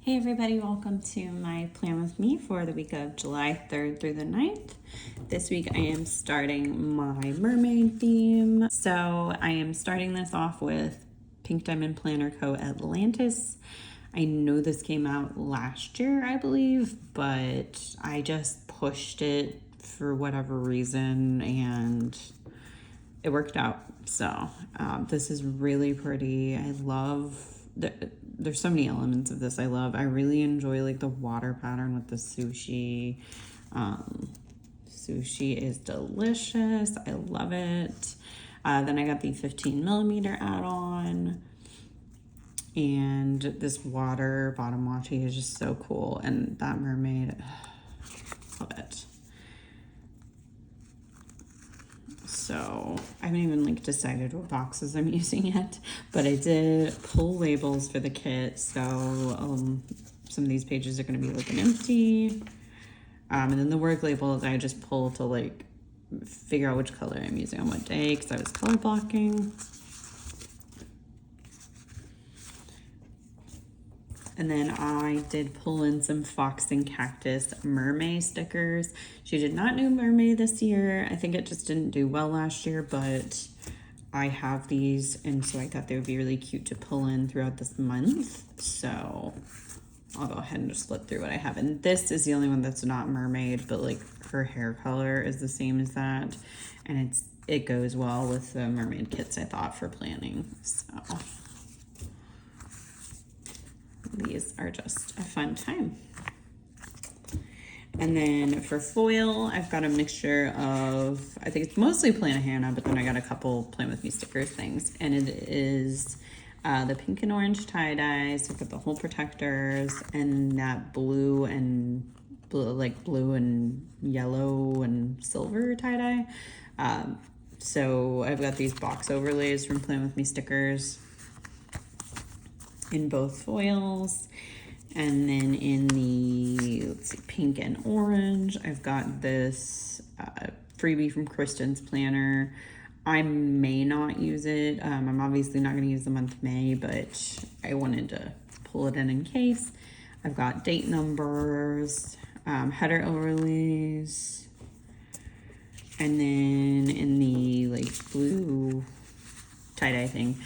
Hey everybody, welcome to my plan with me for the week of July 3rd through the 9th. This week I am starting my mermaid theme. So I am starting this off with Pink Diamond Planner Co. Atlantis. I know this came out last year, I believe, but I just pushed it for whatever reason and it worked out. So this is really pretty. I love there's so many elements of this I love. I really enjoy like the water pattern with the sushi. Sushi is delicious. I love it. Then I got the 15 millimeter add-on. And this water bottom washi is just so cool. And that mermaid, love it. So I haven't even like decided what boxes I'm using yet, but I did pull labels for the kit. So some of these pages are going to be looking empty. And then the work labels I just pull to like figure out which color I'm using on what day because I was color blocking. And then I did pull in some Fox and Cactus mermaid stickers. She did not do mermaid this year. I think it just didn't do well last year, but I have these, and so I thought they would be really cute to pull in throughout this month. So I'll go ahead and just flip through what I have. And this is the only one that's not mermaid, but like her hair color is the same as that. And it goes well with the mermaid kits I thought for planning, so. These are just a fun time. And then for foil, I've got a mixture of, I think it's mostly Plan Hannah, but then I got a couple Plan With Me stickers things. And it is the pink and orange tie-dye. So I've got the hole protectors and that blue and blue and yellow and silver tie-dye. So I've got these box overlays from Plan With Me stickers in both foils. And then in the, let's see, pink and orange, I've got this freebie from Kristen's planner. I may not use it. I'm obviously not going to use the month May, but I wanted to pull it in case. I've got date numbers, header overlays, and then in the like blue tie-dye thing,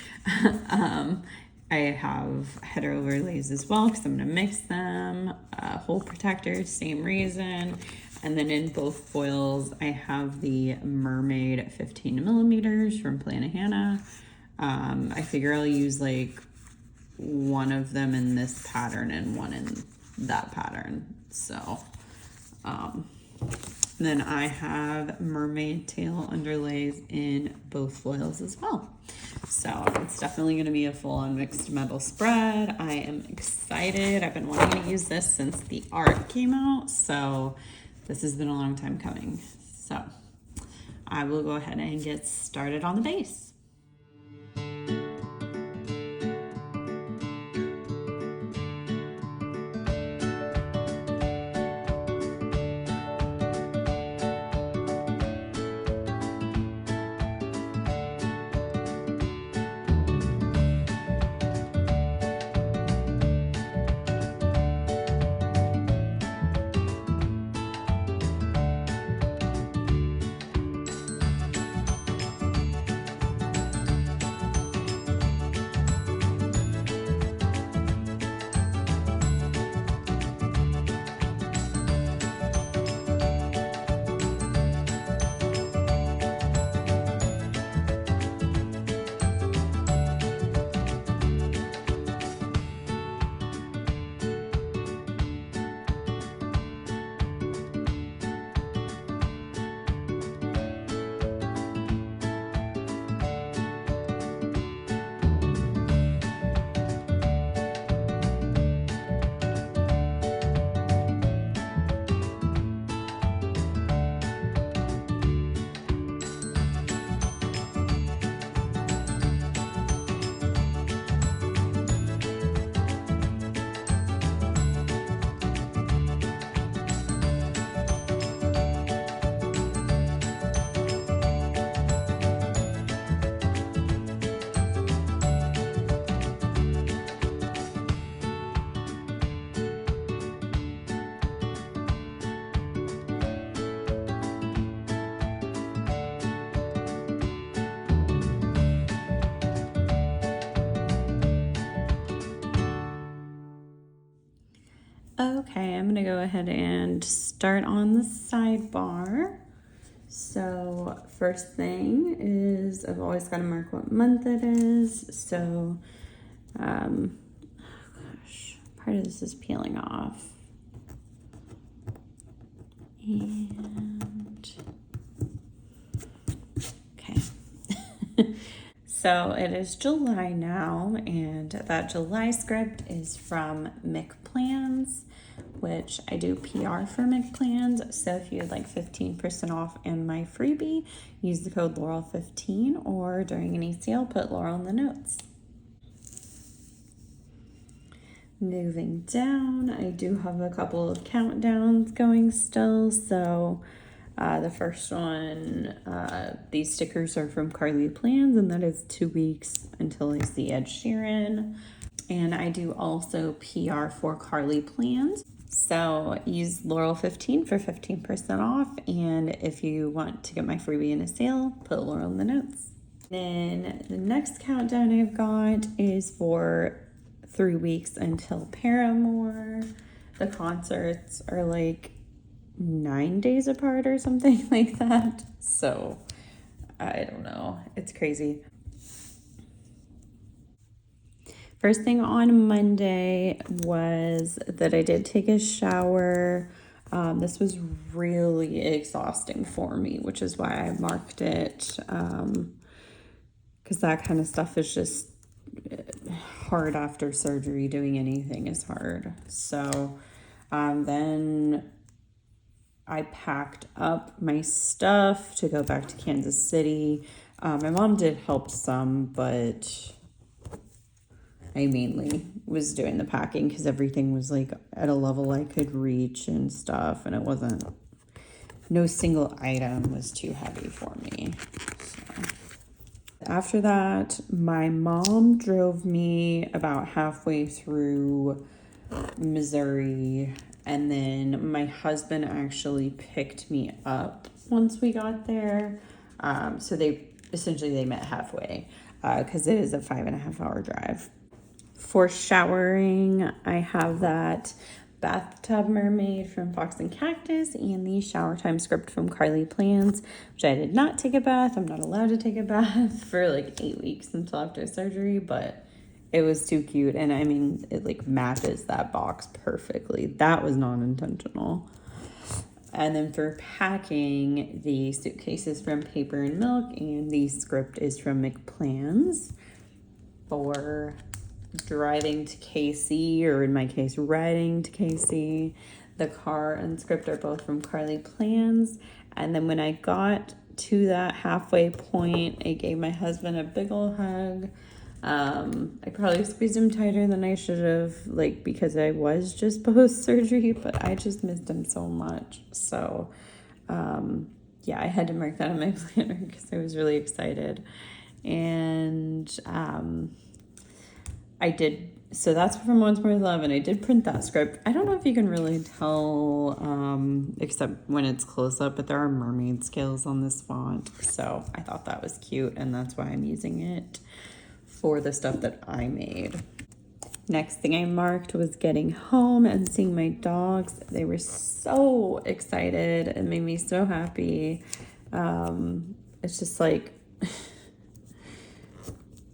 I have header overlays as well because I'm going to mix them. Hole protectors, same reason. And then in both foils, I have the mermaid 15 millimeters from Plan Hannah. I figure I'll use like one of them in this pattern and one in that pattern. So, then I have mermaid tail underlays in both foils as well. So it's definitely going to be a full-on mixed metal spread. I am excited. I've been wanting to use this since the art came out. So this has been a long time coming. So I will go ahead and get started on the base. Okay, I'm gonna go ahead and start on the sidebar. So first thing is I've always got to mark what month it is. So, oh gosh, part of this is peeling off. And okay. So it is July now, and that July script is from McPlans, which I do PR for McPlans. So if you'd like 15% off and my freebie, use the code Laurel15, or during any sale, put Laurel in the notes. Moving down, I do have a couple of countdowns going still. So the first one, these stickers are from Carly Plans, and that is 2 weeks until I see Ed Sheeran. And I do also PR for Carly Plans. So use Laurel15 for 15% off. And if you want to get my freebie in a sale, put Laurel in the notes. Then the next countdown I've got is for 3 weeks until Paramore. The concerts are like 9 days apart or something like that. So I don't know. It's crazy. First thing on Monday was that I did take a shower. This was really exhausting for me, which is why I marked it. Because that kind of stuff is just hard after surgery. Doing anything is hard. So then I packed up my stuff to go back to Kansas City. My mom did help some, but I mainly was doing the packing because everything was like at a level I could reach and stuff, and it wasn't, no single item was too heavy for me. So after that, my mom drove me about halfway through Missouri, and then my husband actually picked me up once we got there. So they met halfway because it is a 5.5 hour drive. For showering, I have that bathtub mermaid from Fox and Cactus and the shower time script from Carly Plans, which I did not take a bath. I'm not allowed to take a bath for like 8 weeks until after surgery, but it was too cute. And I mean, it like matches that box perfectly. That was non-intentional. And then for packing, the suitcase is from Paper and Milk, and the script is from McPlans. For driving to KC, or in my case, riding to KC, the car and script are both from Carly Plans. And then when I got to that halfway point, I gave my husband a big ol' hug. I probably squeezed him tighter than I should have, like, because I was just post-surgery, but I just missed him so much. So, yeah, I had to mark that on my planner because I was really excited. And, I did, so that's from Once More Love, and I did print that script. I don't know if you can really tell, except when it's close up, but there are mermaid scales on this font. So I thought that was cute, and that's why I'm using it for the stuff that I made. Next thing I marked was getting home and seeing my dogs. They were so excited. It made me so happy. It's just like,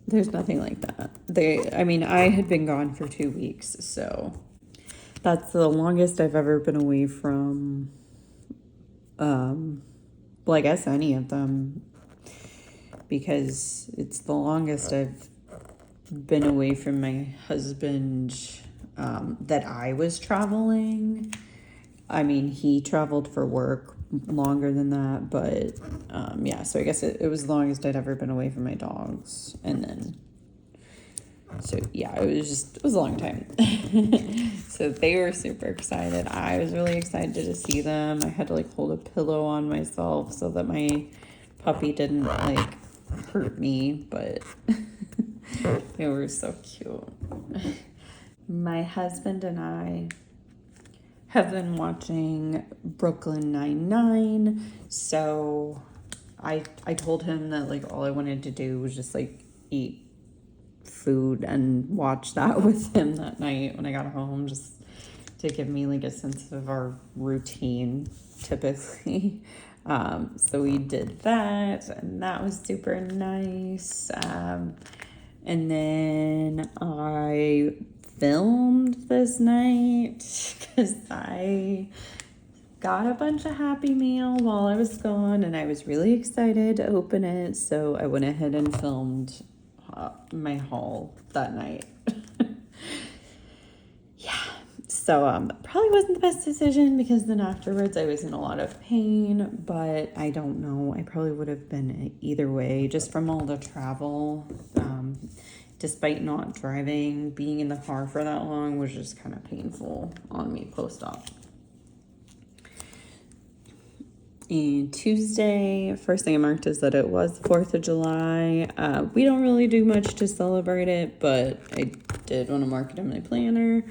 there's nothing like that. I had been gone for 2 weeks, so that's the longest I've ever been away from, well, I guess any of them, because it's the longest I've been away from my husband, that I was traveling. I mean, he traveled for work longer than that, but yeah, so I guess it was the longest I'd ever been away from my dogs. And then, so yeah, it was a long time. So they were super excited. I was really excited to see them. I had to like hold a pillow on myself so that my puppy didn't like hurt me, but they were so cute. My husband and I have been watching Brooklyn Nine-Nine, so I told him that like all I wanted to do was just like eat food and watch that with him that night when I got home, just to give me like a sense of our routine typically. So we did that, and that was super nice. And then I filmed this night because I got a bunch of Happy Meal while I was gone, and I was really excited to open it. So I went ahead and filmed my haul that night. Yeah. So probably wasn't the best decision because then afterwards I was in a lot of pain, but I don't know. I probably would have been either way just from all the travel. Despite not driving, being in the car for that long was just kind of painful on me post-op. And Tuesday, first thing I marked is that it was the 4th of July. We don't really do much to celebrate it, but I did want to mark it in my planner.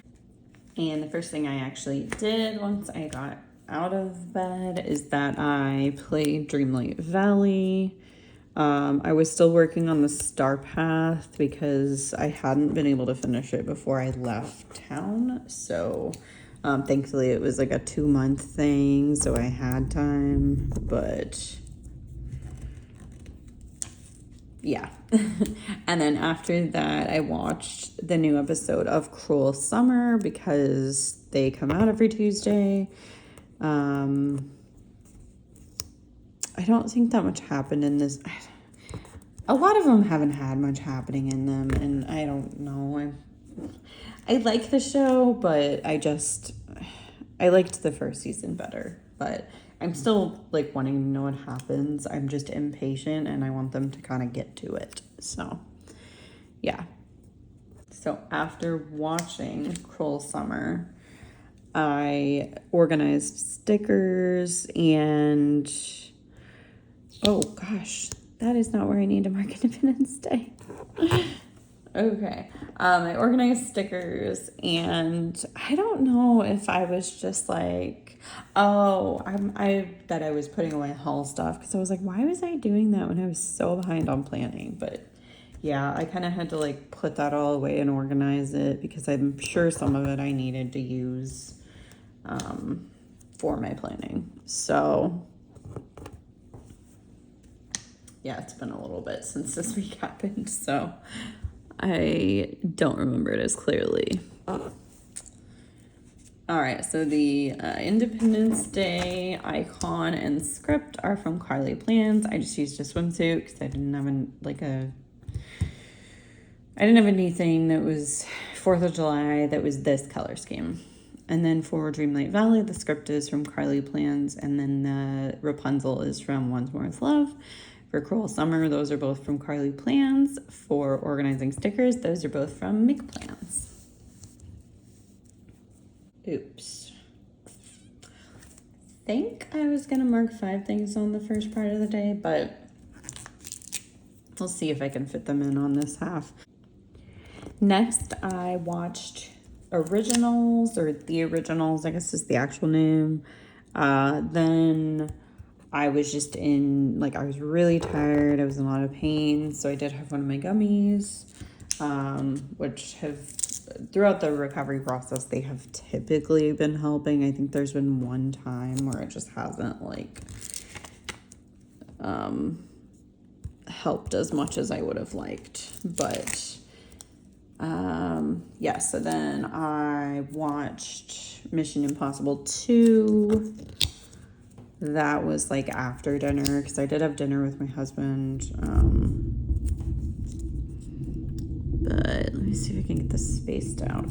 And the first thing I actually did once I got out of bed is that I played Dreamlight Valley. I was still working on the Star Path because I hadn't been able to finish it before I left town. So thankfully it was like a 2-month thing, so I had time, but yeah. And then after that, I watched the new episode of Cruel Summer because they come out every Tuesday. I don't think that much happened in this. A lot of them haven't had much happening in them, and I don't know. I like the show, but I liked the first season better. But I'm still like wanting to know what happens. I'm just impatient and I want them to kind of get to it. So, yeah. So after watching Cruel Summer, I organized stickers and oh gosh, that is not where I need to mark Independence Day. Okay. I organized stickers, and I don't know if I was just like, I that I was putting away haul stuff because I was like, why was I doing that when I was so behind on planning? But yeah, I kind of had to like put that all away and organize it because I'm sure some of it I needed to use for my planning. So yeah, it's been a little bit since this week happened, so I don't remember it as clearly. All right, so the Independence Day icon and script are from Carly Plans. I just used a swimsuit because I didn't have anything that was 4th of July that was this color scheme. And then for Dreamlight Valley, the script is from Carly Plans, and then the Rapunzel is from Once More with Love. For Cruel Summer, those are both from Carly Plans. For organizing stickers, those are both from Mick Plans. Oops. I think I was gonna mark 5 things on the first part of the day, but we'll see if I can fit them in on this half. Next, I watched Originals, or The Originals, I guess is the actual name. Then I was just I was really tired. I was in a lot of pain. So I did have one of my gummies, which have, throughout the recovery process, they have typically been helping. I think there's been one time where it just hasn't helped as much as I would have liked. But yeah, so then I watched Mission Impossible 2. That was like after dinner because I did have dinner with my husband. But let me see if I can get this spaced out.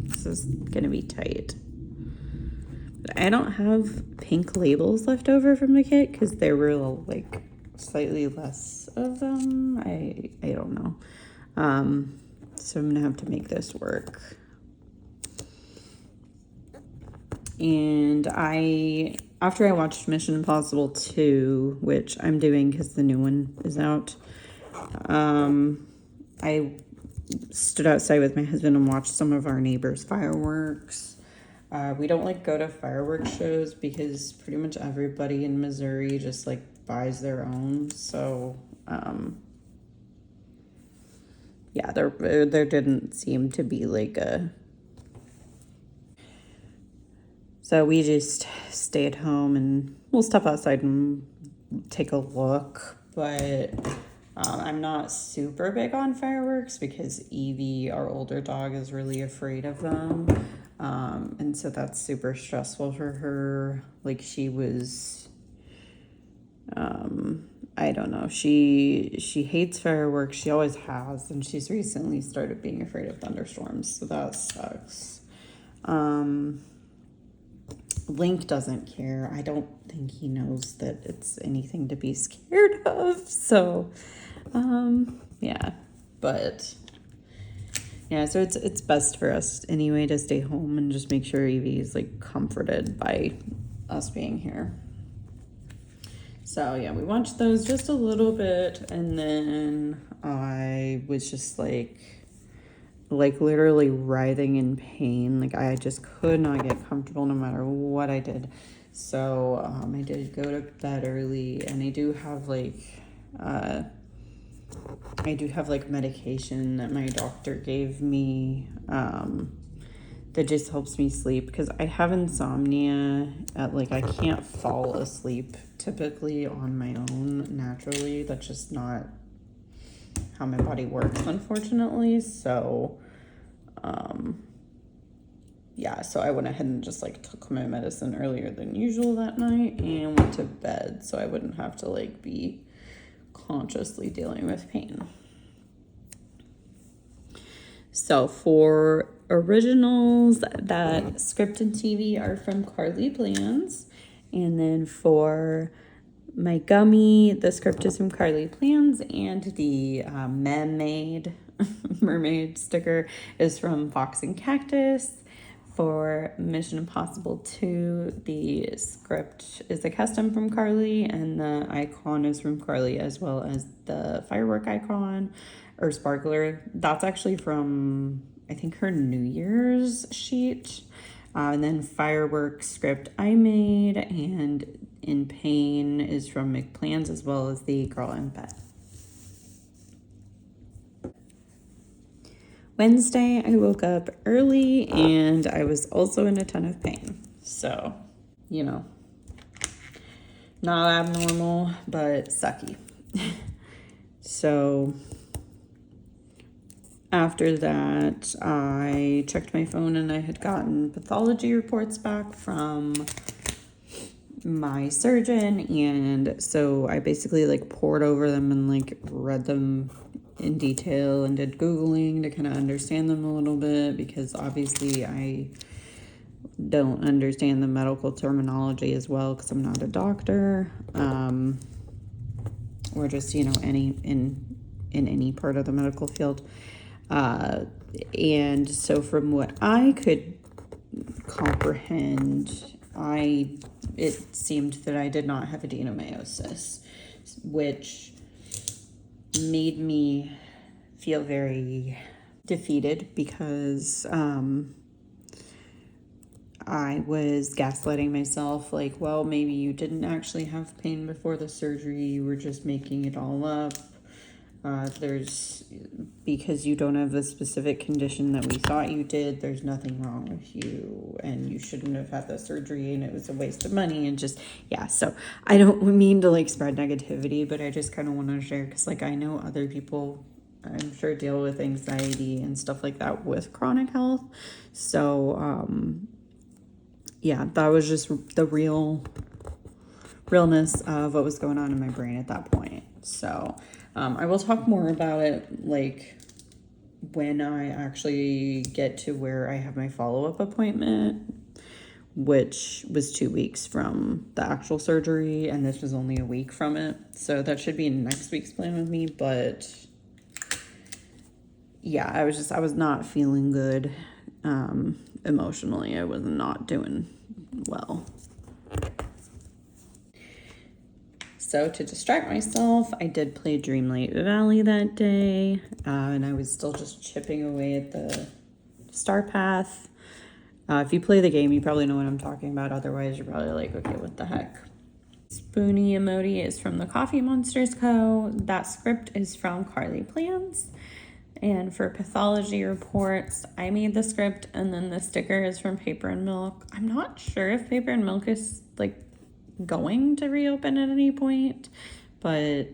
This is gonna be tight. But I don't have pink labels left over from the kit because there were like slightly less of them. I don't know. So I'm gonna have to make this work. And after I watched Mission Impossible 2, which I'm doing because the new one is out, I stood outside with my husband and watched some of our neighbors' fireworks. We don't go to fireworks shows because pretty much everybody in Missouri just buys their own. So yeah, there didn't seem to be So we just stay at home and we'll step outside and take a look. But I'm not super big on fireworks because Evie, our older dog, is really afraid of them. And so that's super stressful for her. Like she was, I don't know. She hates fireworks. She always has, and she's recently started being afraid of thunderstorms. So that sucks. Link doesn't care. I don't think he knows that it's anything to be scared of. So, yeah, but yeah, so it's best for us anyway to stay home and just make sure Evie's like comforted by us being here. So yeah, we watched those just a little bit, and then I was just like literally writhing in pain. Like I just could not get comfortable no matter what I did. So I did go to bed early, and I do have medication that my doctor gave me that just helps me sleep because I have insomnia. I can't fall asleep typically on my own naturally. That's just not how my body works, unfortunately. So yeah, so I went ahead and just took my medicine earlier than usual that night and went to bed so I wouldn't have to be consciously dealing with pain. So for originals, that script and TV are from Carly Plans. And then for my gummy, the script is from Carly Plans, and the mermaid sticker is from Fox and Cactus. For Mission Impossible 2, the script is a custom from Carly, and the icon is from Carly, as well as the firework icon or sparkler. That's actually from, I think, her New Year's sheet. And then firework script I made, and In Pain is from McPlans, as well as the Girl in Bed. Wednesday, I woke up early and I was also in a ton of pain. So, not abnormal, but sucky. So, after that, I checked my phone and I had gotten pathology reports back from my surgeon. And so I basically pored over them and read them in detail and did Googling to kind of understand them a little bit, because obviously I don't understand the medical terminology as well because I'm not a doctor, or just any in any part of the medical field, and so from what I could comprehend, it seemed that I did not have adenomyosis, which made me feel very defeated because I was gaslighting myself, well, maybe you didn't actually have pain before the surgery, you were just making it all up. Because you don't have the specific condition that we thought you did, there's nothing wrong with you, and you shouldn't have had the surgery, and it was a waste of money, and just, yeah. So I don't mean to spread negativity, but I just kind of want to share, because I know other people, I'm sure, deal with anxiety and stuff like that with chronic health. So yeah, that was just the realness of what was going on in my brain at that point. So I will talk more about it when I actually get to where I have my follow-up appointment, which was 2 weeks from the actual surgery, and this was only a week from it. So that should be next week's plan with me. But yeah, I was not feeling good emotionally. I was not doing well. So to distract myself, I did play Dreamlight Valley that day, and I was still just chipping away at the star path. If you play the game, you probably know what I'm talking about. Otherwise, you're probably okay, what the heck? Spoonie emoji is from the Coffee Monsters Co. That script is from Carly Plans. And for pathology reports, I made the script, and then the sticker is from Paper and Milk. I'm not sure if Paper and Milk is like going to reopen at any point, but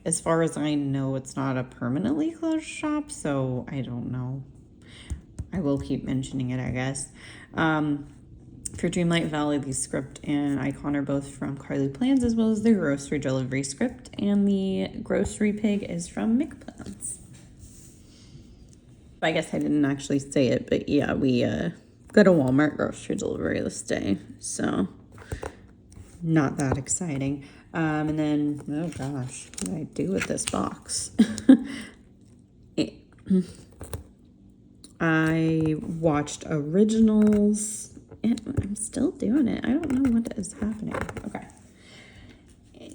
as far as I know, it's not a permanently closed shop, so I don't know. I will keep mentioning it, I guess. For Dreamlight Valley, the script and icon are both from Carly Plans, as well as the grocery delivery script, and the grocery pig is from Mick Plans. I guess I didn't actually say it, but yeah, we got a Walmart grocery delivery this day, so not that exciting. And then, oh gosh, what do I do with this box? I watched Originals. And I'm still doing it. I don't know what is happening. Okay.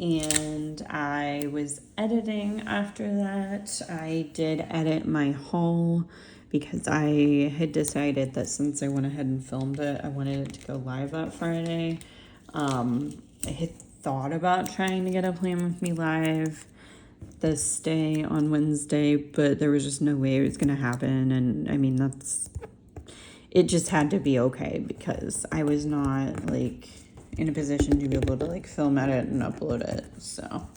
And I was editing after that. I did edit my haul because I had decided that since I went ahead and filmed it, I wanted it to go live that Friday. I had thought about trying to get a Plan With Me live this day on Wednesday, but there was just no way it was going to happen. And I mean, it just had to be okay because I was not like in a position to be able to like film edit and upload it. So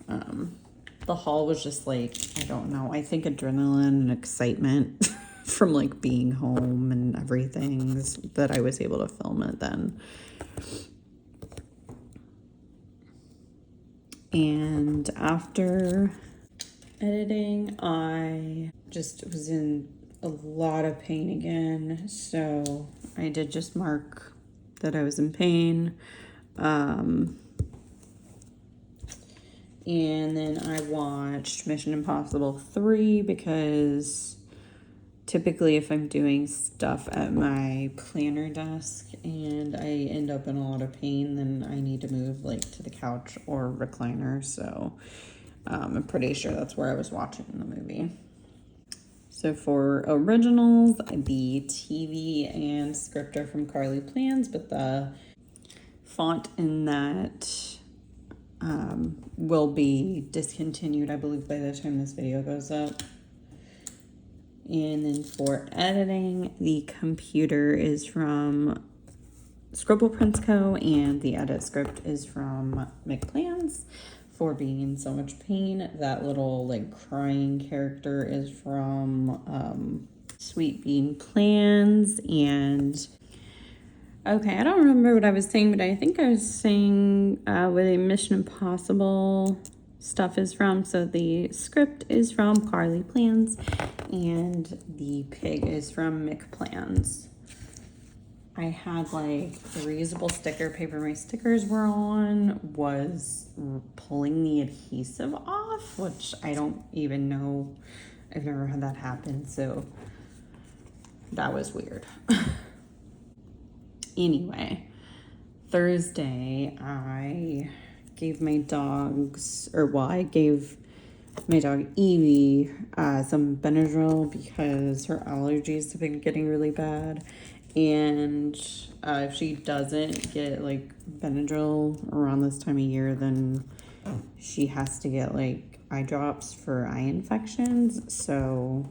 the haul was just like, I don't know, I think adrenaline and excitement from like being home and everything that I was able to film it then. And after editing, I just was in a lot of pain again, so I did just mark that I was in pain. And then I watched Mission Impossible 3 because typically if I'm doing stuff at my planner desk and I end up in a lot of pain, then I need to move like to the couch or recliner. So I'm pretty sure that's where I was watching the movie. So for Originals, the TV and script are from Carly Plans, but the font in that will be discontinued, I believe, by the time this video goes up. And then for editing, the computer is from Scribble Prints Co. and the edit script is from McPlans. For being in so much pain, that little like crying character is from Sweet Bean Plans. And okay, I don't remember what I was saying, but I think I was saying where the Mission Impossible stuff is from. So the script is from Carly Plans and the pig is from Mick Plans. I had like the reusable sticker paper my stickers were on was pulling the adhesive off, which I don't even know. I've never had that happen, so that was weird. Anyway, Thursday I gave my dogs, I gave my dog Evie some Benadryl because her allergies have been getting really bad. And if she doesn't get like Benadryl around this time of year, then she has to get like eye drops for eye infections. So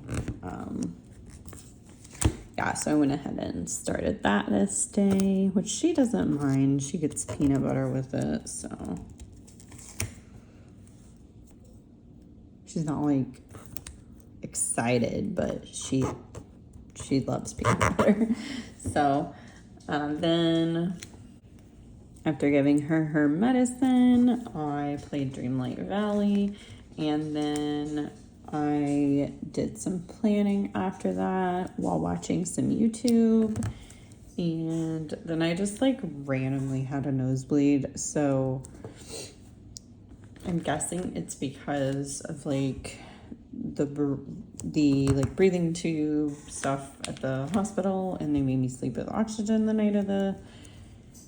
yeah, so I went ahead and started that this day, which she doesn't mind. She gets peanut butter with it, so she's not like excited, but she loves peanut butter. So then after giving her medicine, I played Dreamlight Valley, and then I did some planning after that while watching some YouTube, and then I just like randomly had a nosebleed. So I'm guessing it's because of like the like breathing tube stuff at the hospital, and they made me sleep with oxygen the night of the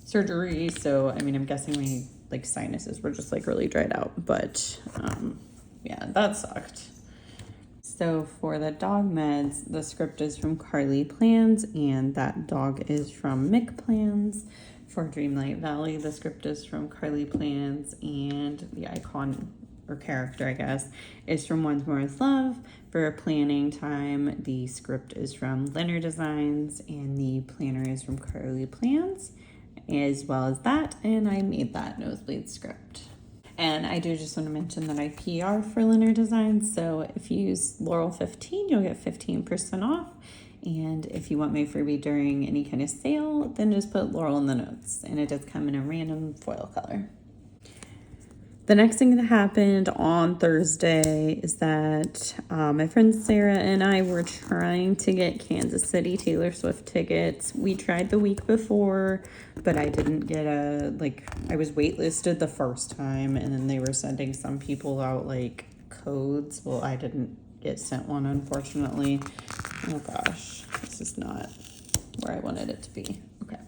surgery. So I mean, I'm guessing my like sinuses were just like really dried out, but yeah, that sucked. So for the dog meds, the script is from Carly Plans and that dog is from Mick Plans. For Dreamlight Valley, the script is from Carly Plans and the icon or character, I guess, is from Once More Is Love. For planning time, the script is from Leonard Designs and the planner is from Carly Plans, as well as that, and I made that nosebleed script. And I do just want to mention that I PR for Leonard Designs, so if you use Laurel 15, you'll get 15% off. And if you want my freebie during any kind of sale, then just put Laurel in the notes, and it does come in a random foil color. The next thing that happened on Thursday is that my friend Sarah and I were trying to get Kansas City Taylor Swift tickets. We tried the week before, but I didn't get I was waitlisted the first time, and then they were sending some people out like codes. Well, I didn't get sent one, unfortunately. Oh gosh, this is not where I wanted it to be. Okay.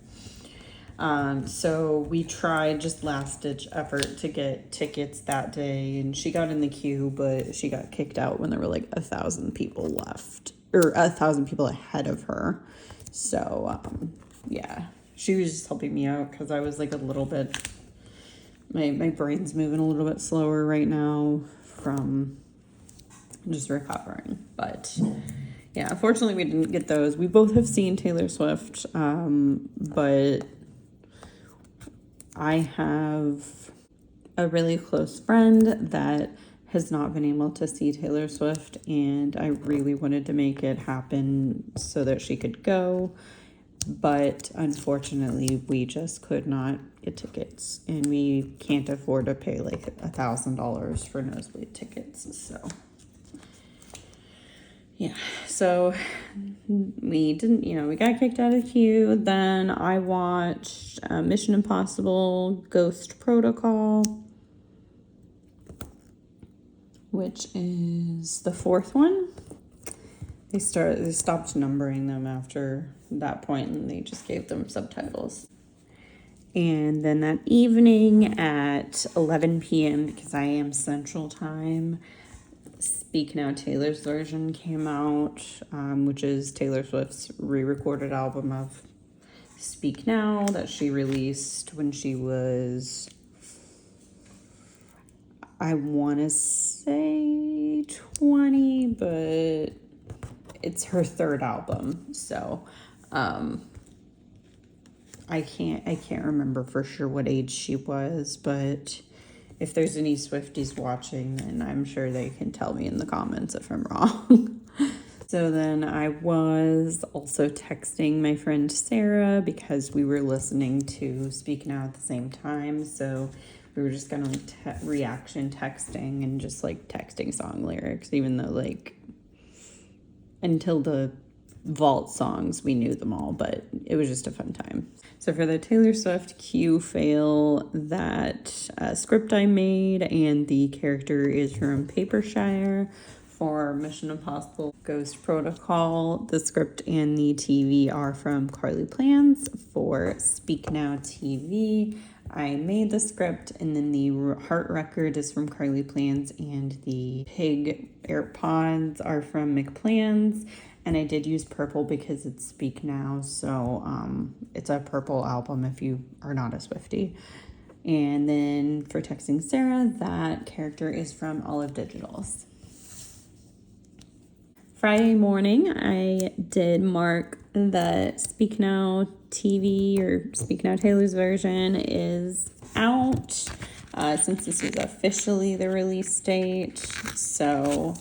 So we tried just last ditch effort to get tickets that day, and she got in the queue, but she got kicked out when there were like 1,000 people left, or 1,000 people ahead of her. So, yeah, she was just helping me out because I was like a little bit, my brain's moving a little bit slower right now from just recovering, but yeah, unfortunately we didn't get those. We both have seen Taylor Swift, but I have a really close friend that has not been able to see Taylor Swift, and I really wanted to make it happen so that she could go, but unfortunately we just could not get tickets, and we can't afford to pay like $1,000 for nosebleed tickets. So yeah, so we didn't, we got kicked out of the queue. Then I watched Mission Impossible Ghost Protocol, which is the fourth one. They stopped numbering them after that point, and they just gave them subtitles. And then that evening at 11 p.m., because I am Central Time, Speak Now Taylor's version came out, which is Taylor Swift's re-recorded album of Speak Now that she released when she was, I want to say 20, but it's her third album, so I can't remember for sure what age she was, but if there's any Swifties watching, then I'm sure they can tell me in the comments if I'm wrong. So then I was also texting my friend Sarah because we were listening to Speak Now at the same time. So we were just kind of reaction texting and just like texting song lyrics, even though until the vault songs, we knew them all, but it was just a fun time. So for the Taylor Swift Q fail, that script I made and the character is from Papershire. For Mission Impossible Ghost Protocol, the script and the TV are from Carly Plans. For Speak Now TV, I made the script, and then the heart record is from Carly Plans, and the pig AirPods are from McPlans. And I did use purple because it's Speak Now, so it's a purple album if you are not a Swiftie. And then for texting Sarah, that character is from Olive Digitals. Friday morning, I did mark that Speak Now TV, or Speak Now Taylor's version, is out since this is officially the release date. So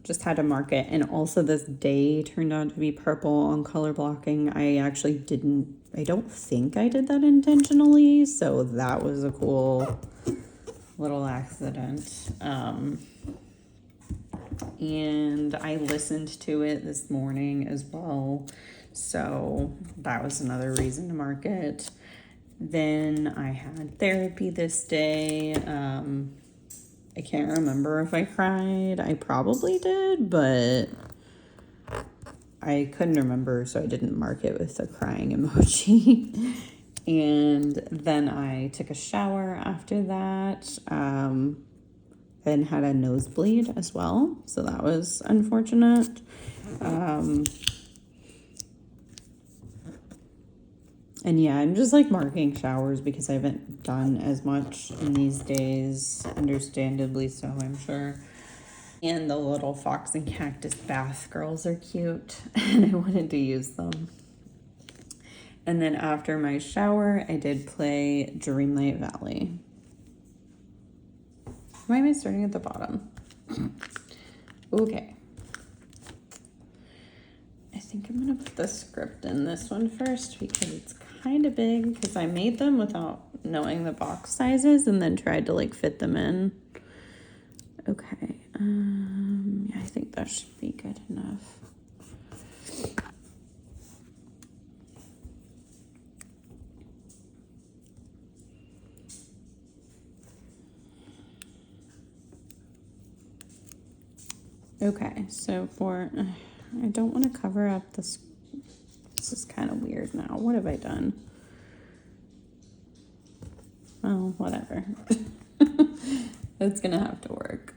just had to mark it. And also this day turned out to be purple on color blocking. I don't think I did that intentionally, so that was a cool little accident. And I listened to it this morning as well, so that was another reason to mark it. Then I had therapy this day. I can't remember if I cried. I probably did, but I couldn't remember, so I didn't mark it with a crying emoji. And then I took a shower after that, and had a nosebleed as well, so that was unfortunate. And yeah, I'm just like marking showers because I haven't done as much in these days, understandably so, I'm sure. And the little fox and cactus bath girls are cute, and I wanted to use them. And then after my shower, I did play Dreamlight Valley. Why am I starting at the bottom? Okay. I think I'm gonna put the script in this one first because it's kind of big, because I made them without knowing the box sizes and then tried to like fit them in. Okay, yeah, I think that should be good enough. Okay, so for, I don't want to cover up this. This is kind of weird now. What have I done? Oh, whatever. It's gonna have to work.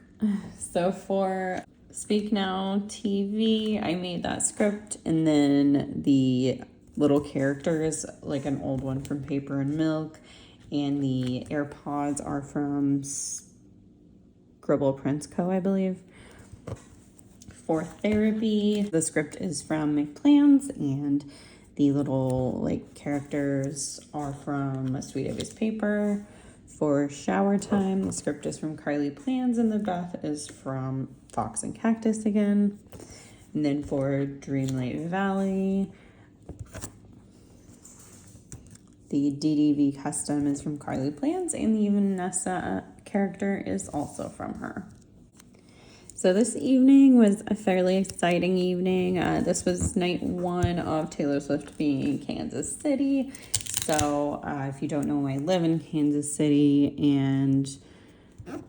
So for Speak Now TV, I made that script, and then the little characters, like an old one from Paper and Milk, and the AirPods are from Scribble Prince Co., I believe. For Therapy, the script is from McPlans, and the little like characters are from Sweet Avis Paper. For Shower Time, the script is from Carly Plans, and the bath is from Fox and Cactus again. And then for Dreamlight Valley, the DDV custom is from Carly Plans, and the Vanessa character is also from her. So this evening was a fairly exciting evening. This was night one of Taylor Swift being in Kansas City. So if you don't know, I live in Kansas City, and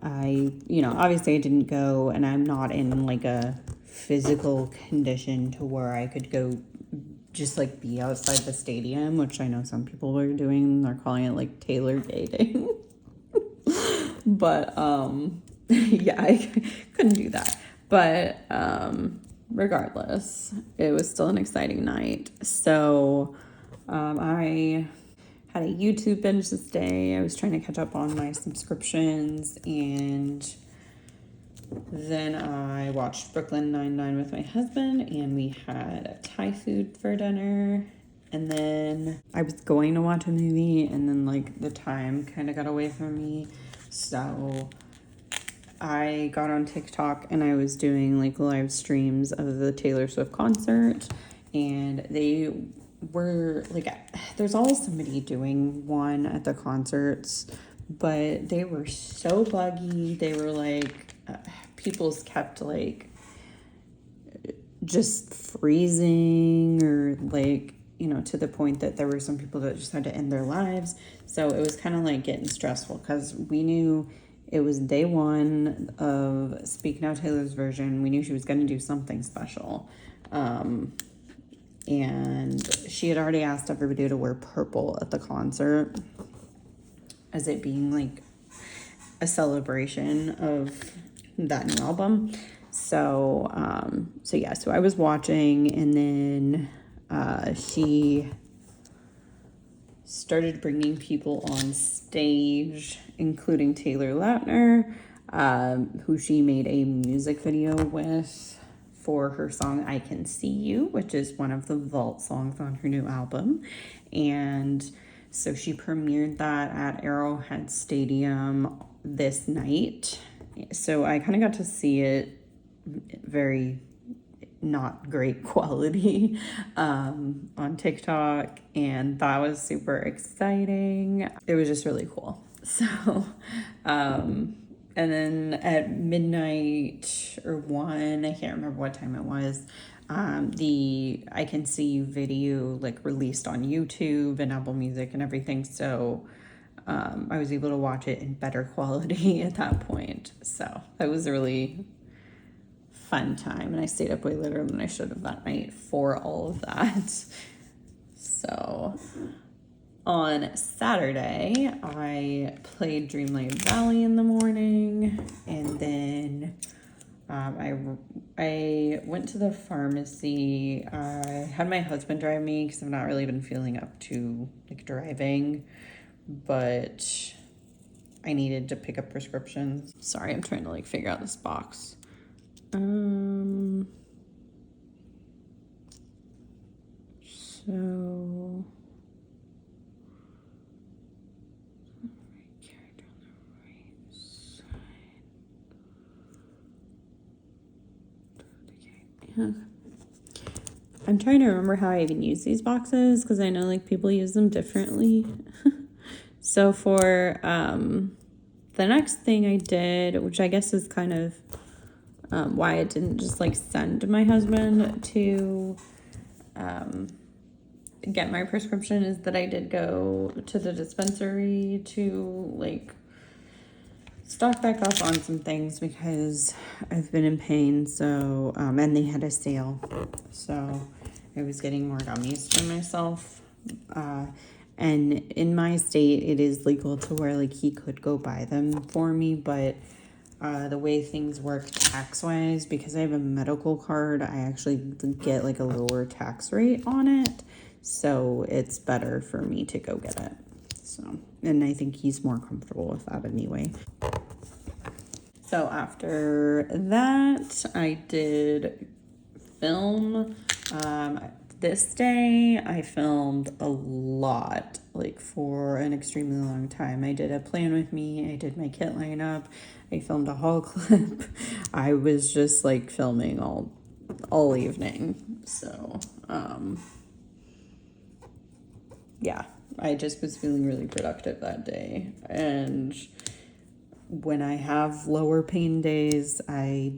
obviously I didn't go, and I'm not in like a physical condition to where I could go just like be outside the stadium, which I know some people are doing. They're calling it like Taylor gating. But yeah, I couldn't do that. But regardless, it was still an exciting night. So I had a YouTube binge this day. I was trying to catch up on my subscriptions, and then I watched Brooklyn Nine-Nine with my husband, and we had Thai food for dinner. And then I was going to watch a movie, and then like the time kind of got away from me. So I got on TikTok, and I was doing like live streams of the Taylor Swift concert, and they were like, there's always somebody doing one at the concerts, but they were so buggy. They were like, people's kept like just freezing, or like, to the point that there were some people that just had to end their lives. So it was kind of like getting stressful, because we knew it was day one of Speak Now Taylor's version. We knew she was going to do something special. And she had already asked everybody to wear purple at the concert, as it being like a celebration of that new album. So I was watching, and then she started bringing people on stage, including Taylor Lautner, who she made a music video with for her song I Can See You, which is one of the vault songs on her new album. And so she premiered that at Arrowhead Stadium this night. So I kind of got to see it very not great quality on TikTok, and that was super exciting. It was just really cool. So and then at midnight or 1, I can't remember what time it was, the I Can See You video like released on YouTube and Apple Music and everything. So I was able to watch it in better quality at that point. So that was a really fun time, and I stayed up way later than I should have that night for all of that. So on Saturday, I played Dreamlight Valley in the morning, and then I went to the pharmacy. I had my husband drive me because I've not really been feeling up to like like driving, but I needed to pick up prescriptions. Sorry, I'm trying to like figure out this box. So I'm trying to remember how I even use these boxes because I know like people use them differently. So for the next thing I did, which I guess is kind of why I didn't just like send my husband to get my prescription, is that I did go to the dispensary to like stock back up on some things because I've been in pain. So and they had a sale, so I was getting more gummies for myself. And in my state, it is legal to where like he could go buy them for me, but the way things work tax-wise, because I have a medical card, I actually get like a lower tax rate on it. So it's better for me to go get it. So, and I think he's more comfortable with that anyway. So after that, I did film. This day I filmed a lot, like for an extremely long time. I did a plan with me. I did my kit lineup. I filmed a haul clip. I was just like filming all evening. So, yeah, I just was feeling really productive that day. And when I have lower pain days, I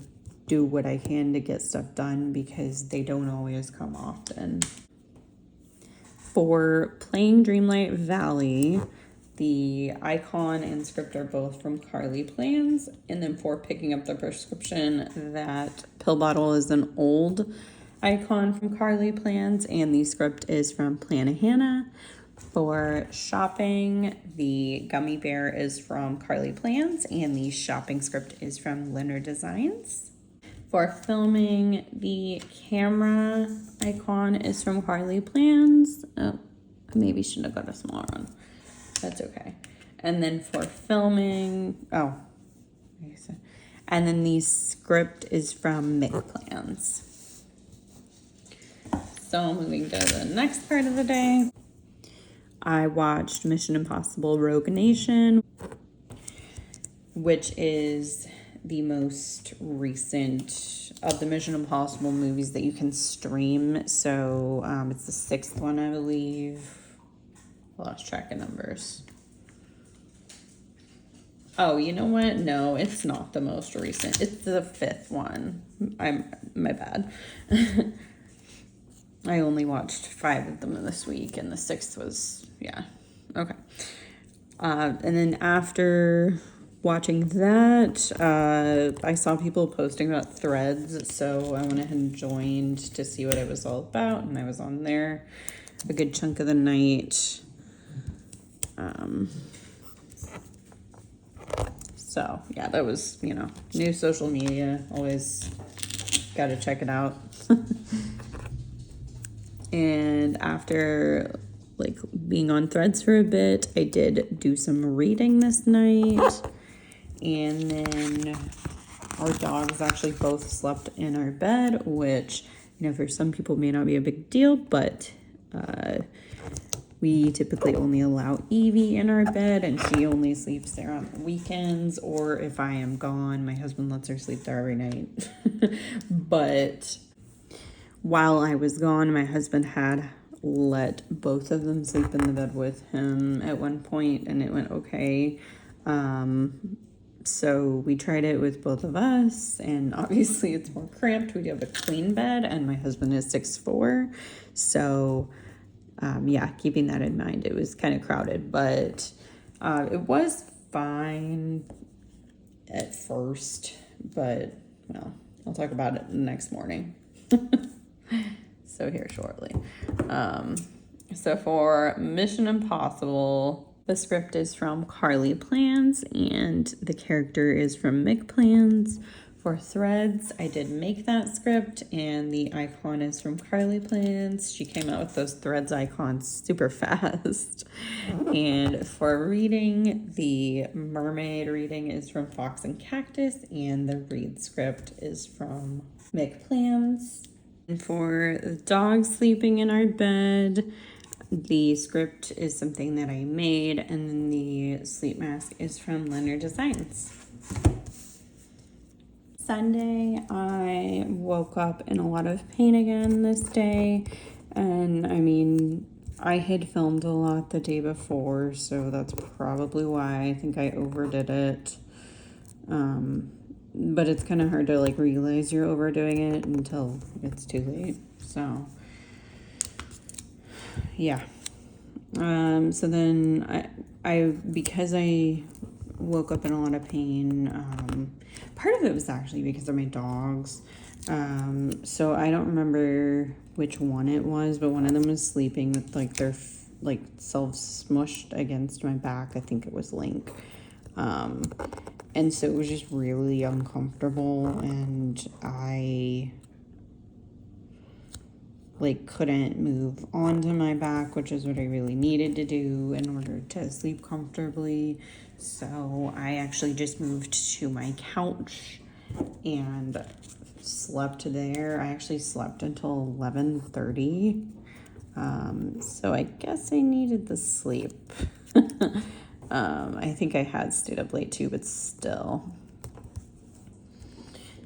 do what I can to get stuff done because they don't always come often. For playing Dreamlight Valley, the icon and script are both from Carly Plans. And then for picking up the prescription, that pill bottle is an old icon from Carly Plans, and the script is from Plannahannah. For shopping, the gummy bear is from Carly Plans, and the shopping script is from Leonard Designs. For filming, the camera icon is from Carly Plans. Oh, maybe shouldn't have got a smaller one. That's okay. And then for filming, and then the script is from Mick Plans. So moving to the next part of the day, I watched Mission Impossible Rogue Nation, which is the most recent of the Mission Impossible movies that you can stream. So it's the 6th one, I believe. I lost track of numbers. Oh, you know what? No, it's not the most recent. It's the 5th one. My bad. I only watched 5 of them this week, and the 6th was, yeah. Okay. And then after watching that, I saw people posting about Threads, so I went ahead and joined to see what it was all about, and I was on there a good chunk of the night. So yeah, that was, new social media, always got to check it out. And after like being on Threads for a bit, I did do some reading this night. And then our dogs actually both slept in our bed, which, for some people may not be a big deal, but we typically only allow Evie in our bed, and she only sleeps there on the weekends, or if I am gone, my husband lets her sleep there every night. But while I was gone, my husband had let both of them sleep in the bed with him at one point, and it went okay. So we tried it with both of us, and obviously it's more cramped. We do have a queen bed, and my husband is 6'4", so yeah, keeping that in mind, it was kind of crowded, but it was fine at first, but, well, I'll talk about it the next morning. So here shortly. So for Mission Impossible, the script is from Carly Plans, and the character is from Mick Plans. For threads, I did make that script, and the icon is from Carly Plans. She came out with those threads icons super fast. And for reading, the mermaid reading is from Fox and Cactus, and the read script is from McPlans. And for the dog sleeping in our bed, the script is something that I made, and then the sleep mask is from Leonard Designs. Sunday, I woke up in a lot of pain again this day, and I mean, I had filmed a lot the day before, so that's probably why I think I overdid it. But it's kind of hard to like realize you're overdoing it until it's too late. So yeah. So then I because I woke up in a lot of pain, part of it was actually because of my dogs. So I don't remember which one it was, but one of them was sleeping with like their like selves smushed against my back. I think it was Link. And so it was just really uncomfortable, and I like couldn't move onto my back, which is what I really needed to do in order to sleep comfortably. So I actually just moved to my couch and slept there. I actually slept until 11:30. So I guess I needed the sleep. I think I had stayed up late too, but still.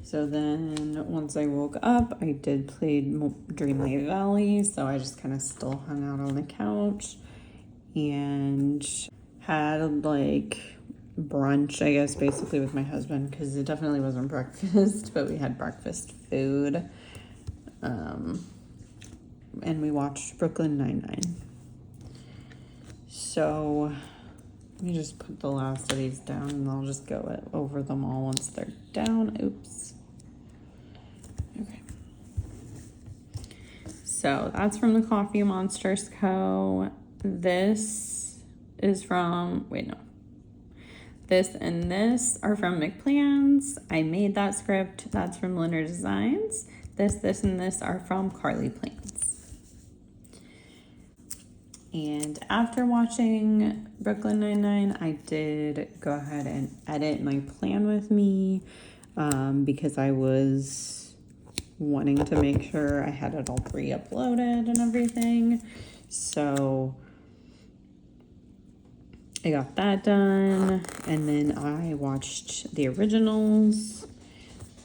So then once I woke up, I did play Dreamlight Valley. So I just kind of still hung out on the couch and had like brunch, I guess, basically with my husband, because it definitely wasn't breakfast, but we had breakfast food. And we watched Brooklyn Nine-Nine. So let me just put the last of these down, and I'll just go over them all once they're down. Oops. Okay. So that's from the Coffee Monsters Co. This is from, this and this are from McPlans. I made that script. That's from Leonard Designs. This, and this are from Carly Plans. And after watching Brooklyn Nine-Nine, I did go ahead and edit my plan with me, because I was wanting to make sure I had it all pre-uploaded and everything. So I got that done, and then I watched the originals.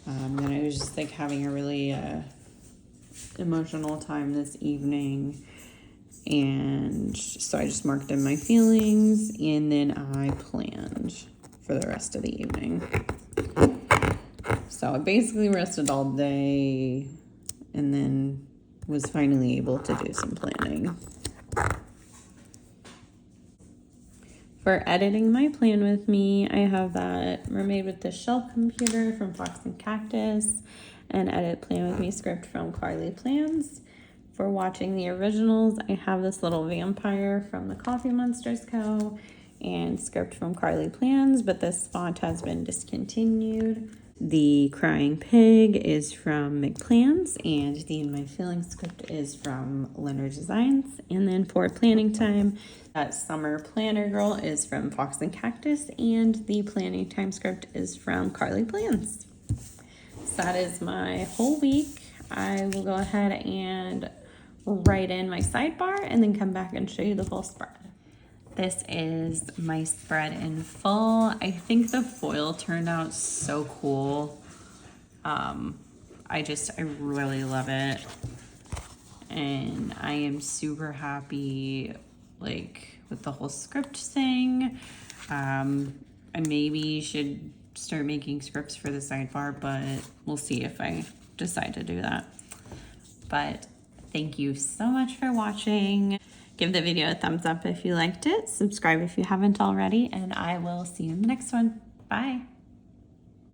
And I was just like having a really emotional time this evening. And so I just marked in my feelings, and then I planned for the rest of the evening. So I basically rested all day and then was finally able to do some planning. For editing my plan with me, I have that Mermaid with the Shell computer from Fox and Cactus, and edit plan with me script from Carly Plans. For watching the originals, I have this little vampire from the Coffee Monsters Co. and script from Carly Plans, but this font has been discontinued. The Crying Pig is from McPlans, and the In My Feelings script is from Leonard Designs. And then for planning time, that Summer Planner Girl is from Fox and Cactus, and the planning time script is from Carly Plans. So that is my whole week. I will go ahead and write in my sidebar and then come back and show you the full spread. This is my spread in full. I think the foil turned out so cool. I really love it. And I am super happy with the whole script thing. I maybe should start making scripts for the sidebar, but we'll see if I decide to do that. But thank you so much for watching. Give the video a thumbs up if you liked it. Subscribe if you haven't already, and I will see you in the next one. Bye.